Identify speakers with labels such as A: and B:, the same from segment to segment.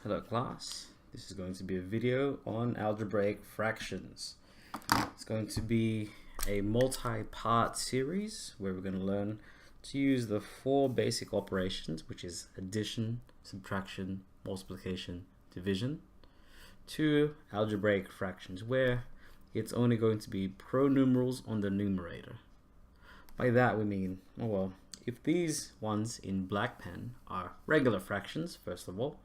A: Hello class, this is going to be a video on algebraic fractions. It's going to be a multi-part series where we're going to learn to use the four basic operations, which is addition, subtraction, multiplication, division, to algebraic fractions where it's only going to be pronumerals on the numerator. By that we mean, if these ones in black pen are regular fractions, first of all,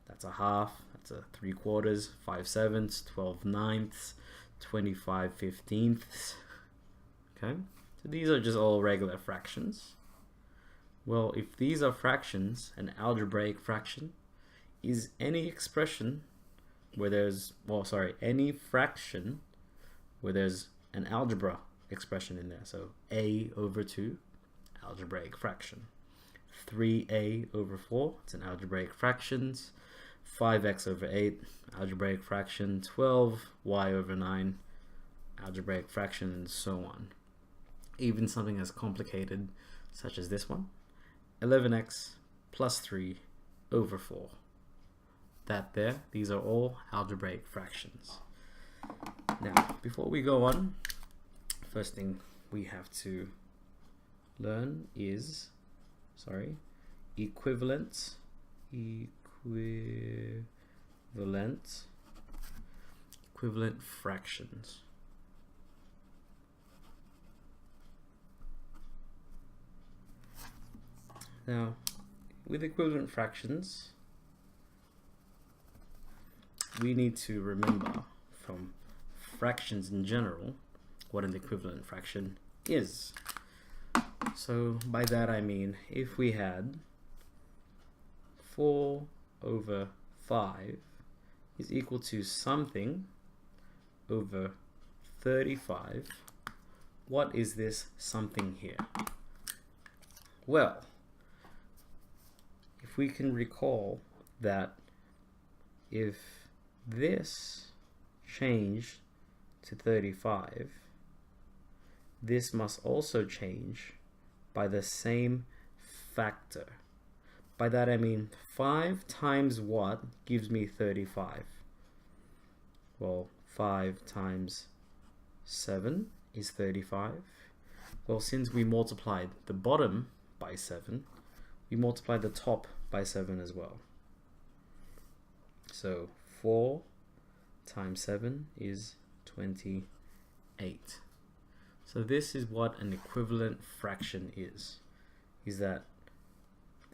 A: that's a half, that's a 3/4, 5/7, 12/9, 25/15. Okay, so these are just all regular fractions. Well, if these are fractions, an algebraic fraction is any expression where there's, any fraction where there's an algebra expression in there. So a over 2, algebraic fraction. 3a over 4, it's an algebraic fractions. 5x over 8, algebraic fraction. 12y over 9, algebraic fraction, and so on. Even something as complicated such as this one, 11x plus 3 over 4. These are all algebraic fractions. Now, before we go on, first thing we have to learn is, equivalent fractions. Now, with equivalent fractions, we need to remember from fractions in general what an equivalent fraction is. So by that I mean, if we had 4 over 5 is equal to something over 35, what is this something here? Well, if we can recall that if this changed to 35, this must also change by the same factor. By that I mean 5 times what gives me 35? Well, 5 times 7 is 35. Well, since we multiplied the bottom by 7, we multiplied the top by 7 as well. So 4 times 7 is 28. So this is what an equivalent fraction is that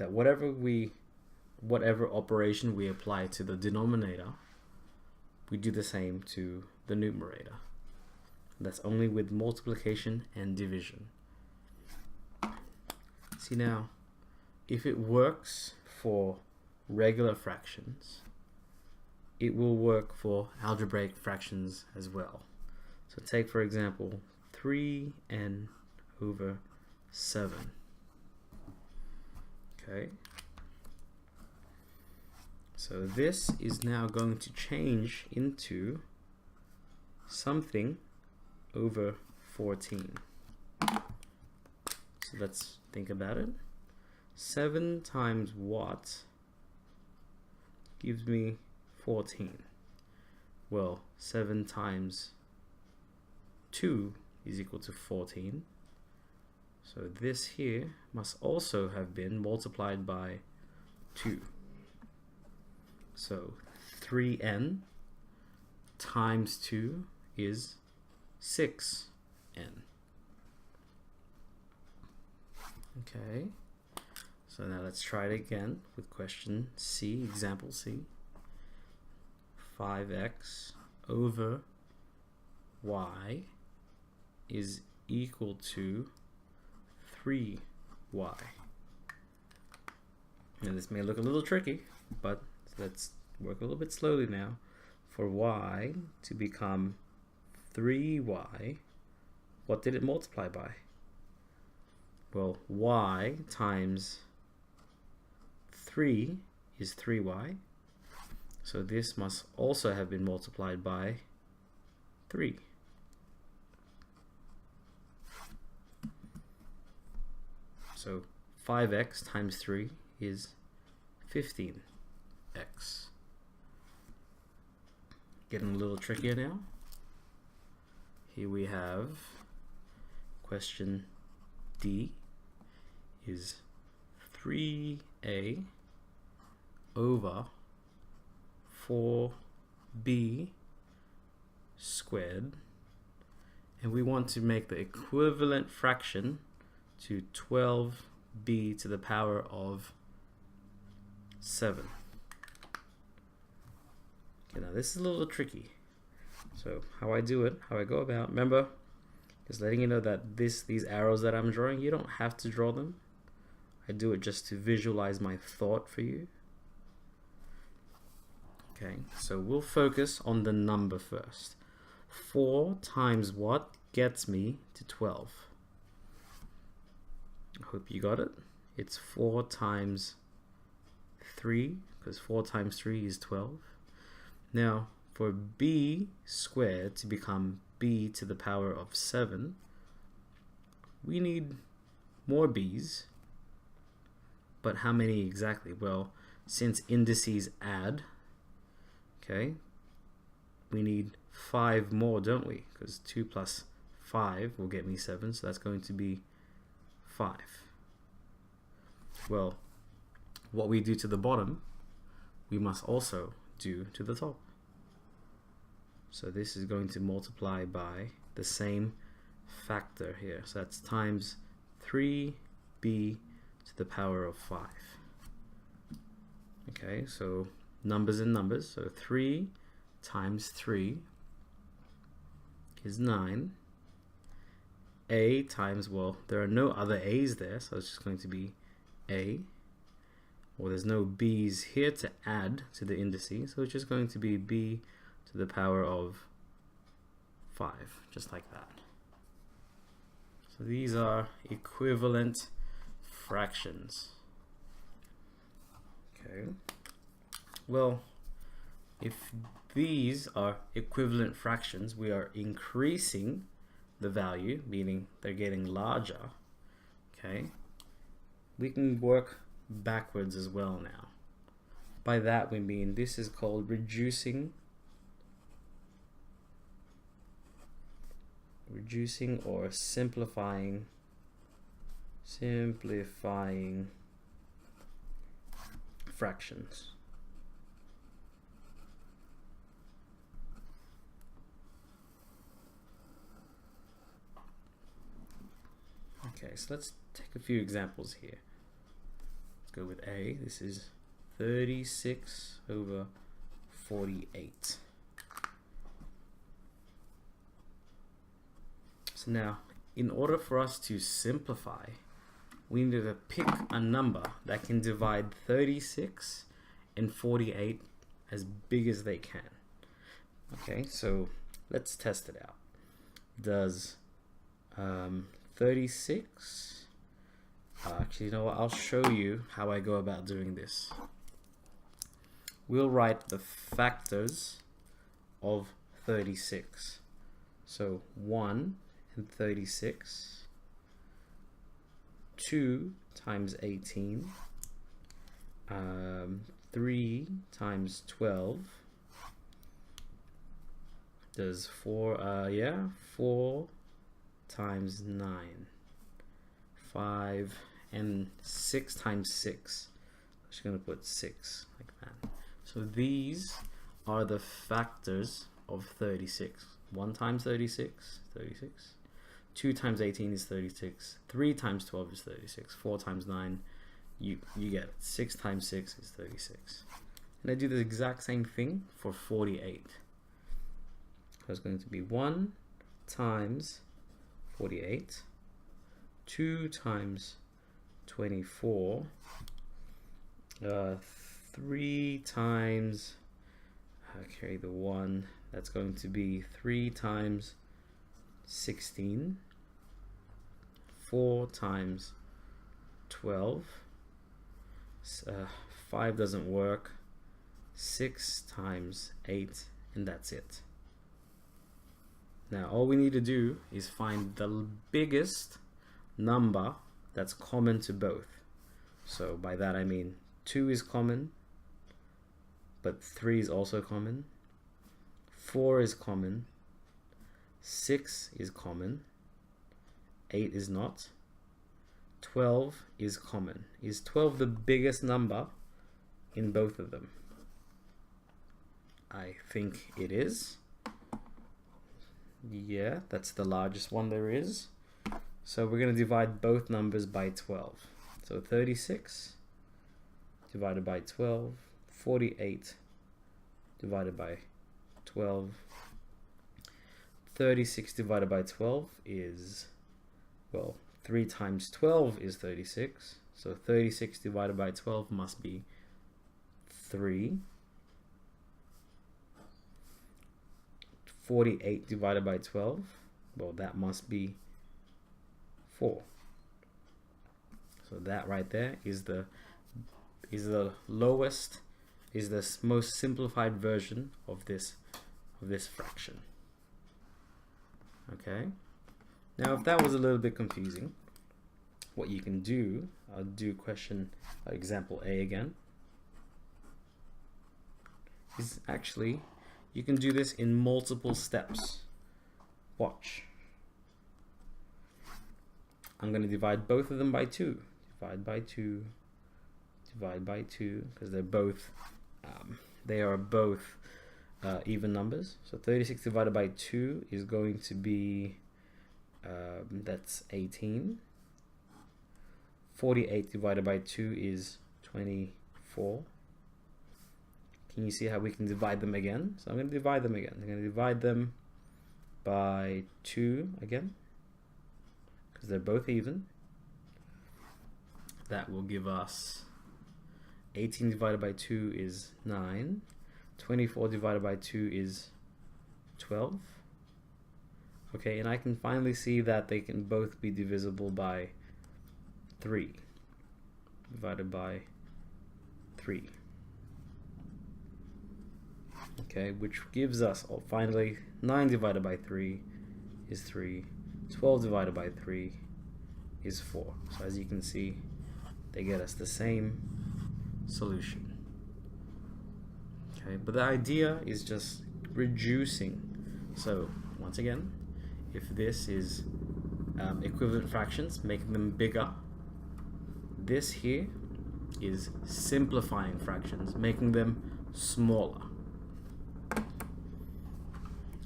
A: whatever operation we apply to the denominator, we do the same to the numerator. That's only with multiplication and division. See now, if it works for regular fractions, it will work for algebraic fractions as well. So take, for example, 3n over 7. Okay. So this is now going to change into something over 14. So let's think about it. 7 times what gives me 14? Well, 7 times 2 is equal to 14. So this here must also have been multiplied by 2. So 3n times 2 is 6n. Okay, so now let's try it again with question C, example C. 5x over y is equal to 3y. And this may look a little tricky, but let's work a little bit slowly now. For y to become 3y, what did it multiply by? Well, y times 3 is 3y, so this must also have been multiplied by 3. So 5x times 3 is 15x. getting a little trickier now. Here we have question D is 3a over 4b squared, and we want to make the equivalent fraction to 12b to the power of 7. Okay, now this is a little tricky. So how I do it, how I go about, remember, just letting you know that these arrows that I'm drawing, you don't have to draw them. I do it just to visualize my thought for you. Okay, so we'll focus on the number first. 4 times what gets me to 12? I hope you got it. It's 4 times 3, because 4 times 3 is 12. Now, for b squared to become b to the power of 7, we need more b's. But how many exactly? Well, since indices add, okay, we need 5 more, don't we? Because 2 plus 5 will get me 7, so that's going to be 5. Well, what we do to the bottom, we must also do to the top. So this is going to multiply by the same factor here. So that's times 3b to the power of 5. Okay, so numbers and numbers. So 3 times 3 is 9. A times, well, there are no other a's there, so it's just going to be a. Well, there's no b's here to add to the indices, so it's just going to be b to the power of 5, just like that. So these are equivalent fractions. Okay. Well, if these are equivalent fractions, we are increasing the value, meaning they're getting larger. Okay. We can work backwards as well now. By that we mean this is called reducing or simplifying fractions. Okay, so let's take a few examples here. Let's go with A. This is 36 over 48. So now, in order for us to simplify, we need to pick a number that can divide 36 and 48 as big as they can. Okay, so let's test it out. Does 36, actually, you know what, I'll show you how I go about doing this. We'll write the factors of 36. So 1 and 36, 2 times 18, 3 times 12, does 4 times 9, 5, and 6 times 6. I'm just going to put 6 like that. So these are the factors of 36. 1 times 36, 36. 2 times 18 is 36. 3 times 12 is 36. 4 times 9, you get it. 6 times 6 is 36. And I do the exact same thing for 48. So it's going to be 1 times 48, 2 times 24, 3 times, carry the 1, that's going to be 3 times 16, 4 times 12, 5 doesn't work, 6 times 8, and that's it. Now all we need to do is find the biggest number that's common to both. So by that I mean 2 is common, but 3 is also common. 4 is common, 6 is common, 8 is not, 12 is common. Is 12 the biggest number in both of them? I think it is. Yeah, that's the largest one there is. So we're going to divide both numbers by 12. So 36 divided by 12, 48 divided by 12, 36 divided by 12 is, well, 3 times 12 is 36. So 36 divided by 12 must be 3. 48 divided by 12, well, that must be 4. So that right there is the lowest, is the most simplified version of this fraction. Okay. Now, if that was a little bit confusing, what you can do, I'll do example A again. Is actually, you can do this in multiple steps. Watch. I'm going to divide both of them by 2. Divide by 2. Divide by 2, because they are both even numbers. So 36 divided by 2 is going to be, that's 18. 48 divided by 2 is 24. Can you see how we can divide them again? So I'm going to divide them again. I'm going to divide them by 2 again, because they're both even. That will give us 18 divided by 2 is 9. 24 divided by 2 is 12. Okay, and I can finally see that they can both be divisible by 3. Divided by 3. Okay, which gives us, finally, 9 divided by 3 is 3. 12 divided by 3 is 4. So as you can see, they get us the same solution. Okay, but the idea is just reducing. So once again, if this is equivalent fractions, making them bigger, this here is simplifying fractions, making them smaller.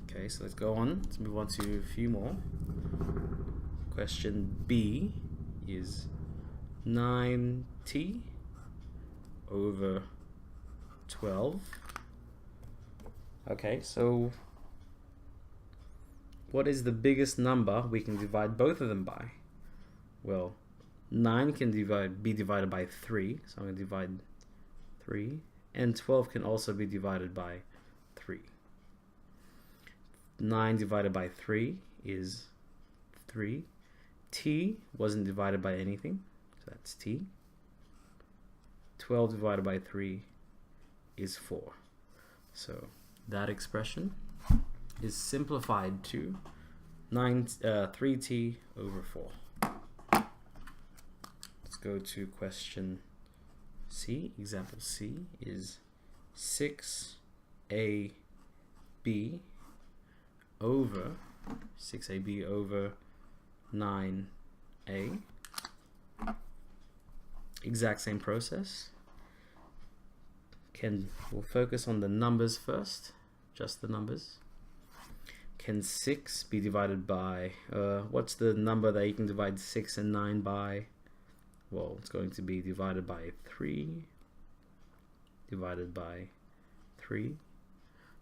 A: Okay, so let's go on. Let's move on to a few more. Question B is 9t over 12. Okay, so what is the biggest number we can divide both of them by? Well, 9 can be divided by 3, so I'm going to divide 3, and 12 can also be divided by 3. 9 divided by 3 is 3. T wasn't divided by anything, so that's t. 12 divided by 3 is 4. So that expression is simplified to 3t over 4. Let's go to question C. Example C is 6ab over 9a. Exact same process. We'll focus on the numbers first, just the numbers. Can 6 be divided by, what's the number that you can divide 6 and 9 by? Well, it's going to be divided by 3, divided by 3.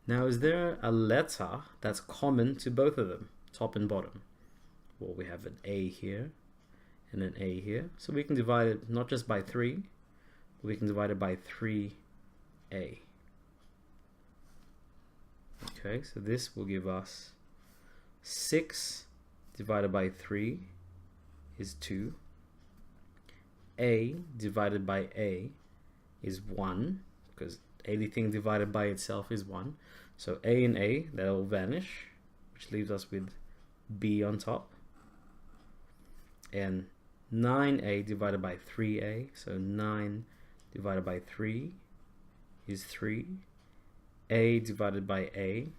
A: Now, is there a letter that's common to both of them, top and bottom? Well, we have an A here and an A here. So we can divide it not just by 3, but we can divide it by 3a. Okay, so this will give us 6 divided by 3 is 2. A divided by A is 1, because anything divided by itself is 1. So A and A, that will vanish, which leaves us with B on top. And 9a divided by 3a, so 9 divided by 3 is 3. A divided by A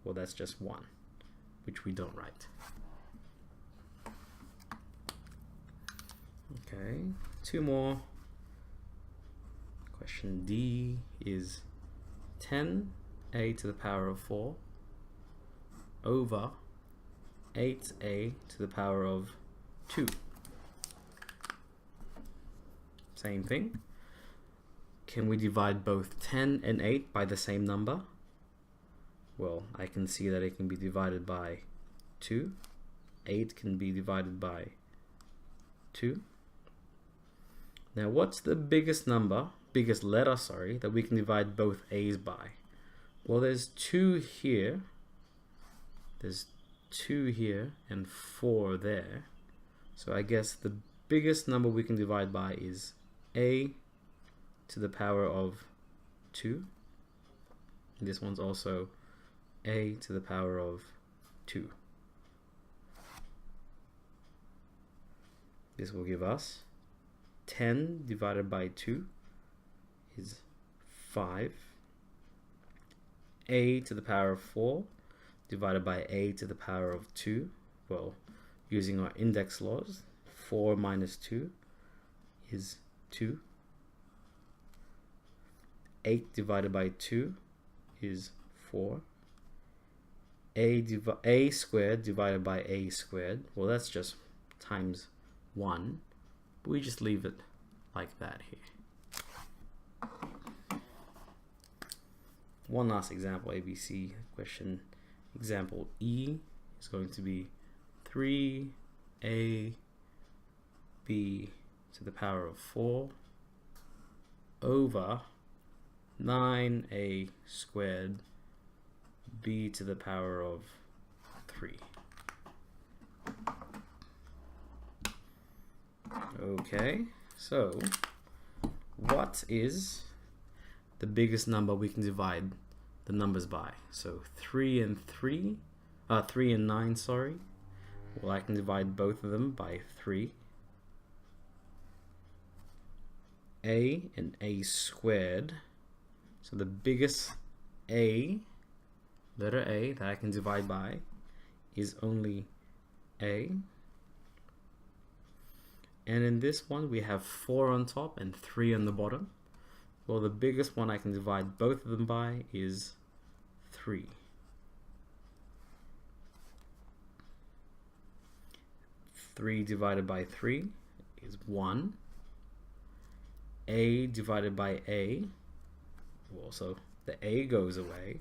A: Well, that's just 1, which we don't write. Okay, 2 more. Question D is 10a to the power of 4 over 8a to the power of 2. Same thing. Can we divide both 10 and 8 by the same number? Well, I can see that it can be divided by 2. 8 can be divided by 2. Now, what's the biggest letter, that we can divide both a's by? Well, there's 2 here. There's 2 here and 4 there. So I guess the biggest number we can divide by is a to the power of 2. This one's also a to the power of 2. This will give us 10 divided by 2 is 5. A to the power of 4 divided by a to the power of 2. Well, using our index laws, 4 minus 2 is 2. 8 divided by 2 is 4. A squared divided by a squared, well, that's just times 1. But we just leave it like that here. One last example, ABC question. Example E is going to be 3ab to the power of 4 over 9a squared b to the power of 3. Okay, so what is the biggest number we can divide the numbers by? So 3 and 9, sorry. Well, I can divide both of them by 3. A and a squared. So the biggest letter A that I can divide by is only A. And in this one we have 4 on top and 3 on the bottom. Well, the biggest one I can divide both of them by is 3. Three divided by 3 is 1. A divided by A, well, so the A goes away.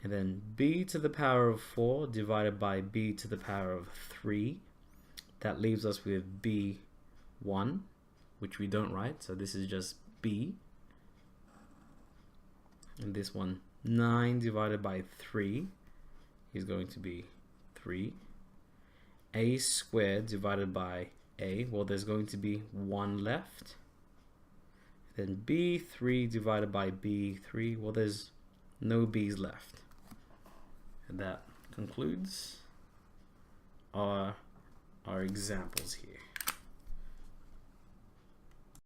A: And then b to the power of 4 divided by b to the power of 3. That leaves us with b1, which we don't write, so this is just b. And this one, 9 divided by 3 is going to be 3. A squared divided by a, well, there's going to be 1 left. Then b3 divided by b3, well, there's no b's left. And that concludes our examples here.